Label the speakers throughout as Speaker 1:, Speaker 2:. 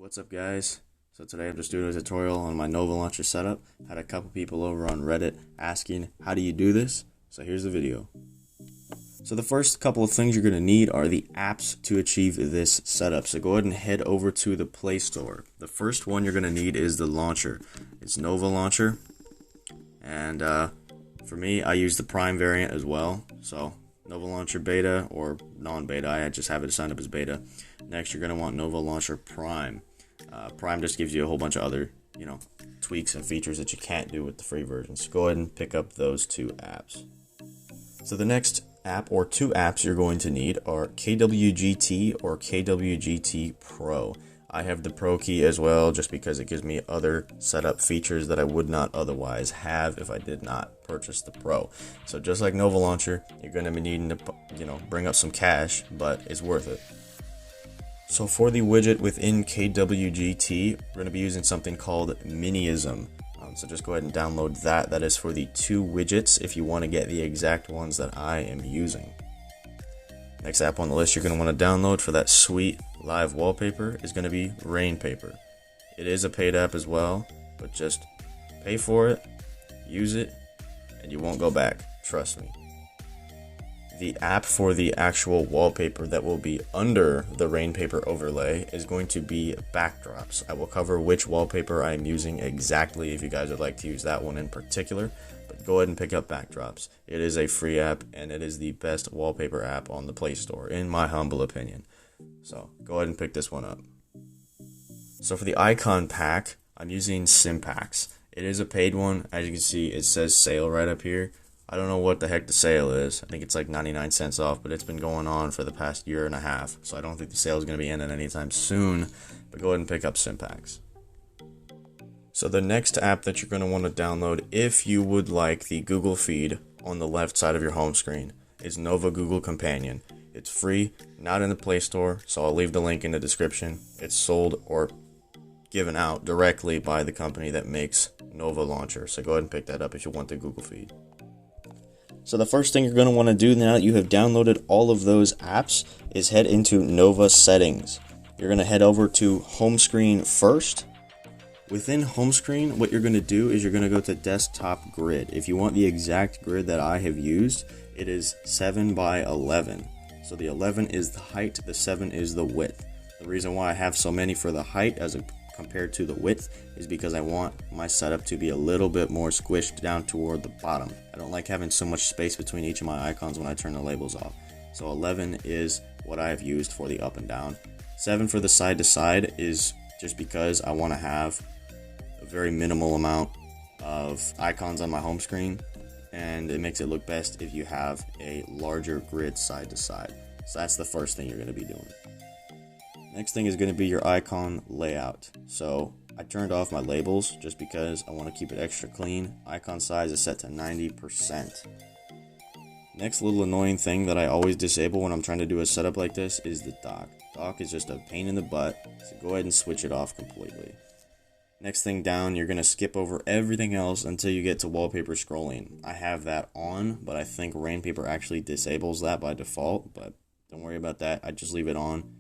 Speaker 1: What's up, guys? So today I'm just doing a tutorial on my Nova Launcher setup. Had a couple people over on Reddit asking, how do you do this? So here's the video. So the first couple of things you're going to need are the apps to achieve this setup. So go ahead and head over to the Play Store. The first one you're going to need is the launcher. It's Nova Launcher. And for me, I use the Prime variant as well. So Nova Launcher Beta or non-beta, I just have it signed up as beta. Next, you're going to want Nova Launcher Prime. Prime just gives you a whole bunch of other, tweaks and features that you can't do with the free version. So go ahead and pick up those two apps. So the next app or two apps you're going to need are KWGT or KWGT Pro. I have the Pro key as well just because it gives me other setup features that I would not otherwise have if I did not purchase the Pro. So just like Nova Launcher, you're going to be needing to, bring up some cash, but it's worth it. So for the widget within KWGT, we're going to be using something called Miniism. So just go ahead and download that. That is for the two widgets if you want to get the exact ones that I am using. Next app on the list you're going to want to download for that sweet live wallpaper is going to be Rain Paper. It is a paid app as well, but just pay for it, use it, and you won't go back. Trust me. The app for the actual wallpaper that will be under the Rain Paper overlay is going to be Backdrops. I will cover which wallpaper I am using exactly if you guys would like to use that one in particular, but go ahead and pick up Backdrops. It is a free app and it is the best wallpaper app on the Play Store, in my humble opinion. So go ahead and pick this one up. So for the icon pack, I'm using Simpacks. It is a paid one. As you can see, it says sale right up here. I don't know what the heck the sale is. I think it's like 99 cents off, but it's been going on for the past year and a half. So I don't think the sale is going to be ending anytime soon, but go ahead and pick up Simpacks. So the next app that you're going to want to download if you would like the Google feed on the left side of your home screen is Nova Google Companion. It's free, not in the Play Store, so I'll leave the link in the description. It's sold or given out directly by the company that makes Nova Launcher. So go ahead and pick that up if you want the Google feed. So the first thing you're going to want to do now that you have downloaded all of those apps is head into Nova Settings. You're going to head over to Home Screen first. Within Home Screen, what you're going to do is you're going to go to Desktop Grid. If you want the exact grid that I have used, it is 7 by 11. So the 11 is the height, the 7 is the width. The reason why I have so many for the height as compared to the width is because I want my setup to be a little bit more squished down toward the bottom. I don't like having so much space between each of my icons when I turn the labels off. So 11 is what I have used for the up and down. 7 for the side to side is just because I want to have a very minimal amount of icons on my home screen, and it makes it look best if you have a larger grid side to side. So that's the first thing you're going to be doing. Next thing is going to be your icon layout. So I turned off my labels just because I want to keep it extra clean. Icon size is set to 90%. Next little annoying thing that I always disable when I'm trying to do a setup like this is the dock. Dock is just a pain in the butt, so go ahead and switch it off completely. Next thing down, you're going to skip over everything else until you get to wallpaper scrolling. I have that on, but I think Rain Paper actually disables that by default, but don't worry about that. I just leave it on.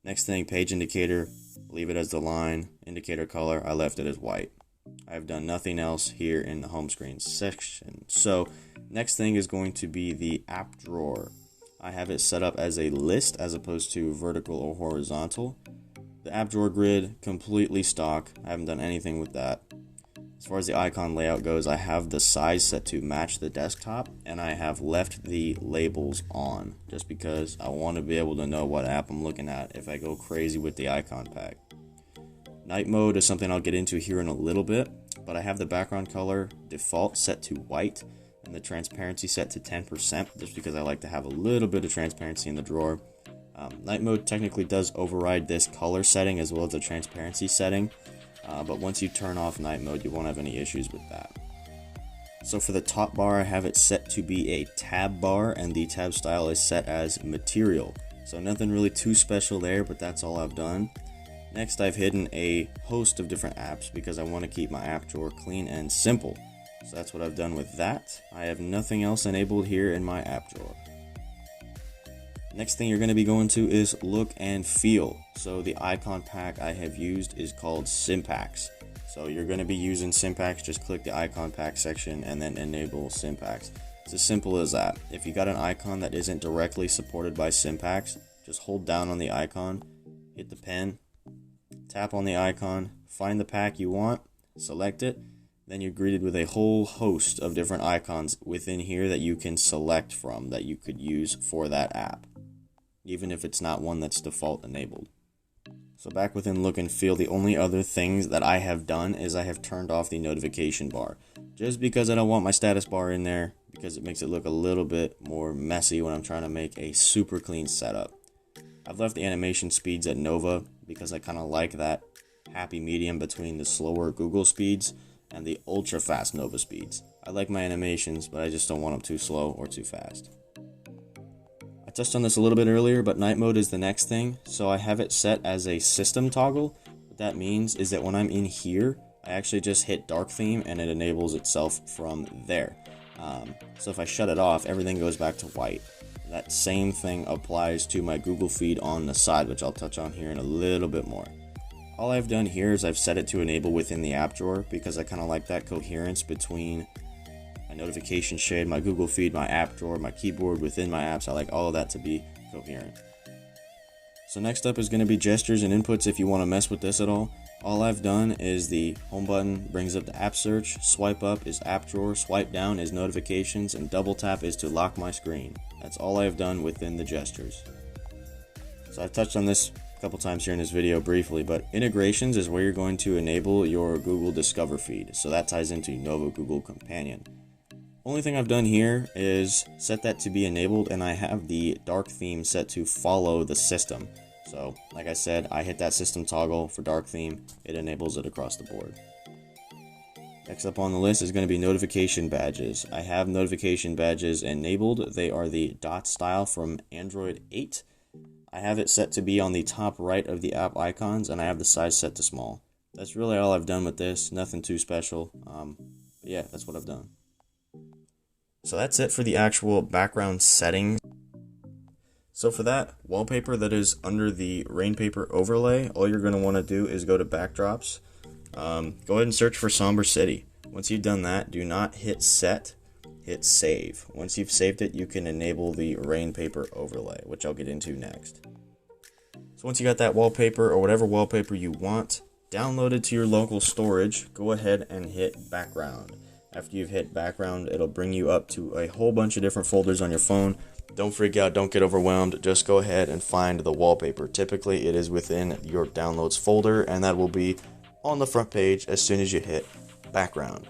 Speaker 1: Next thing, page indicator, leave it as the line. Indicator color, I left it as white. I've done nothing else here in the home screen section. So next thing is going to be the app drawer. I have it set up as a list as opposed to vertical or horizontal. The app drawer grid, completely stock. I haven't done anything with that. As far as the icon layout goes, I have the size set to match the desktop, and I have left the labels on just because I want to be able to know what app I'm looking at if I go crazy with the icon pack. Night mode is something I'll get into here in a little bit, but I have the background color default set to white and the transparency set to 10% just because I like to have a little bit of transparency in the drawer. Night mode technically does override this color setting as well as the transparency setting. But once you turn off night mode, you won't have any issues with that. So for the top bar, I have it set to be a tab bar, and the tab style is set as material. So nothing really too special there, but that's all I've done. Next, I've hidden a host of different apps because I want to keep my app drawer clean and simple. So that's what I've done with that. I have nothing else enabled here in my app drawer. Next thing you're going to be going to is look and feel. So the icon pack I have used is called Syntax. So you're going to be using Syntax, just click the icon pack section and then enable Syntax. It's as simple as that. If you got an icon that isn't directly supported by Syntax, just hold down on the icon, hit the pen, tap on the icon, find the pack you want, select it, then you're greeted with a whole host of different icons within here that you can select from that you could use for that app, even if it's not one that's default enabled. So back within look and feel, the only other things that I have done is I have turned off the notification bar, just because I don't want my status bar in there, because it makes it look a little bit more messy when I'm trying to make a super clean setup. I've left the animation speeds at Nova because I kind of like that happy medium between the slower Google speeds and the ultra fast Nova speeds. I like my animations, but I just don't want them too slow or too fast. I touched on this a little bit earlier, but night mode is the next thing. So I have it set as a system toggle. What that means is that when I'm in here, I actually just hit dark theme and it enables itself from there. So if I shut it off, everything goes back to white. That same thing applies to my Google feed on the side, which I'll touch on here in a little bit more. All I've done here is I've set it to enable within the app drawer because I kind of like that coherence between my notification shade, my Google feed, my app drawer, my keyboard within my apps. I like all of that to be coherent. So next up is going to be gestures and inputs if you want to mess with this at all. All I've done is the home button brings up the app search, swipe up is app drawer, swipe down is notifications, and double tap is to lock my screen. That's all I've done within the gestures. So I've touched on this a couple times here in this video briefly, but integrations is where you're going to enable your Google Discover feed. So that ties into Nova Google Companion. Only thing I've done here is set that to be enabled, and I have the dark theme set to follow the system. So like I said, I hit that system toggle for dark theme, it enables it across the board. Next up on the list is going to be notification badges. I have notification badges enabled. They are the dot style from Android 8. I have it set to be on the top right of the app icons, and I have the size set to small. That's really all I've done with this, nothing too special. Yeah, that's what I've done. So that's it for the actual background settings. So for that wallpaper that is under the rain paper overlay, all you're going to want to do is go to backdrops. Go ahead and search for Somber City. Once you've done that, do not hit set, hit save. Once you've saved it, you can enable the rain paper overlay, which I'll get into next. So once you got that wallpaper or whatever wallpaper you want, download it to your local storage, go ahead and hit background. After you've hit background, it'll bring you up to a whole bunch of different folders on your phone. Don't freak out, don't get overwhelmed, just go ahead and find the wallpaper. Typically it is within your downloads folder, and that will be on the front page as soon as you hit background.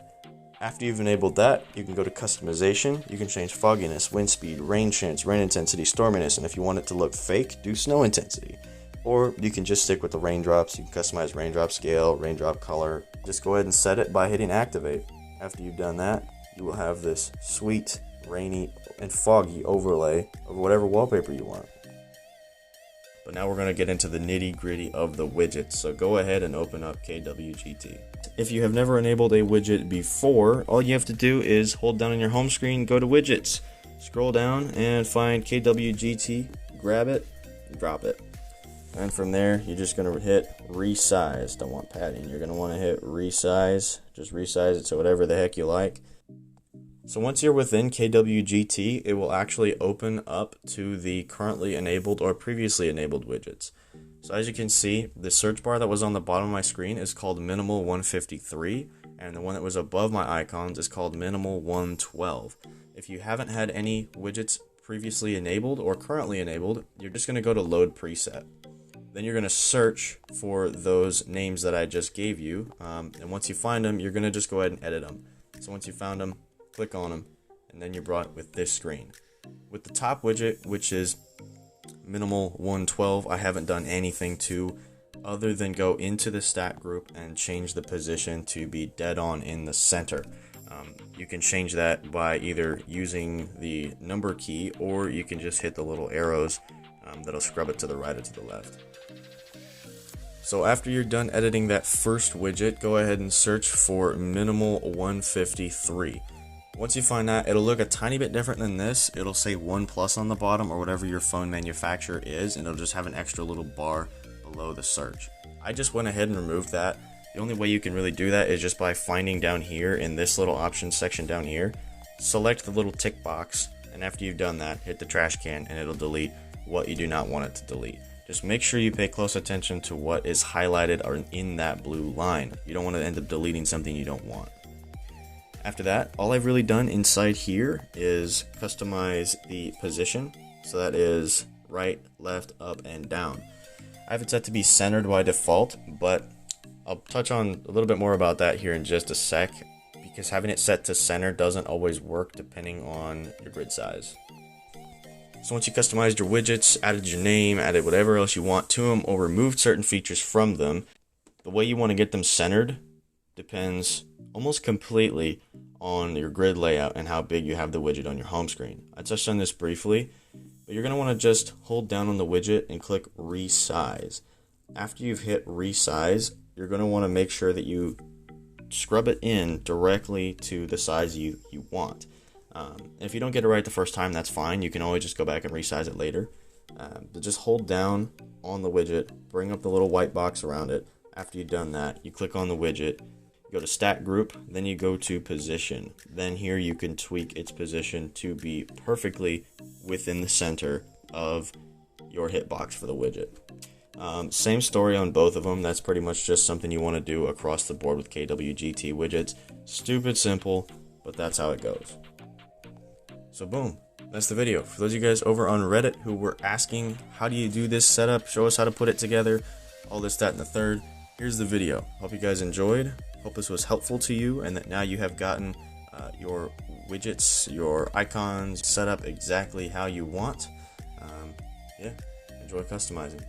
Speaker 1: After you've enabled that, you can go to customization. You can change fogginess, wind speed, rain chance, rain intensity, storminess, and if you want it to look fake, do snow intensity. Or you can just stick with the raindrops. You can customize raindrop scale, raindrop color. Just go ahead and set it by hitting activate. After you've done that, you will have this sweet, rainy, and foggy overlay of whatever wallpaper you want. But now we're going to get into the nitty-gritty of the widgets, so go ahead and open up KWGT. If you have never enabled a widget before, all you have to do is hold down on your home screen, go to widgets, scroll down and find KWGT, grab it, drop it. And from there, you're just going to hit resize. Don't want padding. You're going to want to hit resize. Just resize it to whatever the heck you like. So once you're within KWGT, it will actually open up to the currently enabled or previously enabled widgets. So as you can see, the search bar that was on the bottom of my screen is called Minimal 153, and the one that was above my icons is called Minimal 112. If you haven't had any widgets previously enabled or currently enabled, you're just going to go to Load Preset. Then you're going to search for those names that I just gave you, and once you find them, you're going to just go ahead and edit them. So once you found them, click on them, and then you're brought with this screen. With the top widget, which is Minimal 112, I haven't done anything to other than go into the stat group and change the position to be dead on in the center. You can change that by either using the number key, or you can just hit the little arrows that'll scrub it to the right or to the left. So after you're done editing that first widget, go ahead and search for Minimal 153. Once you find that, it'll look a tiny bit different than this. It'll say 1+ on the bottom or whatever your phone manufacturer is, and it'll just have an extra little bar below the search. I just went ahead and removed that. The only way you can really do that is just by finding down here in this little options section down here, select the little tick box, and after you've done that, hit the trash can and it'll delete what you do not want it to delete. Just make sure you pay close attention to what is highlighted or in that blue line. You don't want to end up deleting something you don't want. After that, all I've really done inside here is customize the position. So that is right, left, up, and down. I have it set to be centered by default, but I'll touch on a little bit more about that here in just a sec, because having it set to center doesn't always work depending on your grid size. So once you customized your widgets, added your name, added whatever else you want to them, or removed certain features from them, the way you want to get them centered depends almost completely on your grid layout and how big you have the widget on your home screen. I touched on this briefly, but you're going to want to just hold down on the widget and click resize. After you've hit resize, you're going to want to make sure that you scrub it in directly to the size you want. If you don't get it right the first time, that's fine. You can always just go back and resize it later. But just hold down on the widget, bring up the little white box around it. After you've done that, you click on the widget, go to stat group, then you go to position. Then here you can tweak its position to be perfectly within the center of your hitbox for the widget. Same story on both of them. That's pretty much just something you want to do across the board with KWGT widgets. Stupid simple, but that's how it goes. So boom, that's the video. For those of you guys over on Reddit who were asking, how do you do this setup? Show us how to put it together. All this, that, and the third. Here's the video. Hope you guys enjoyed. Hope this was helpful to you and that now you have gotten your widgets, your icons set up exactly how you want. Yeah, enjoy customizing.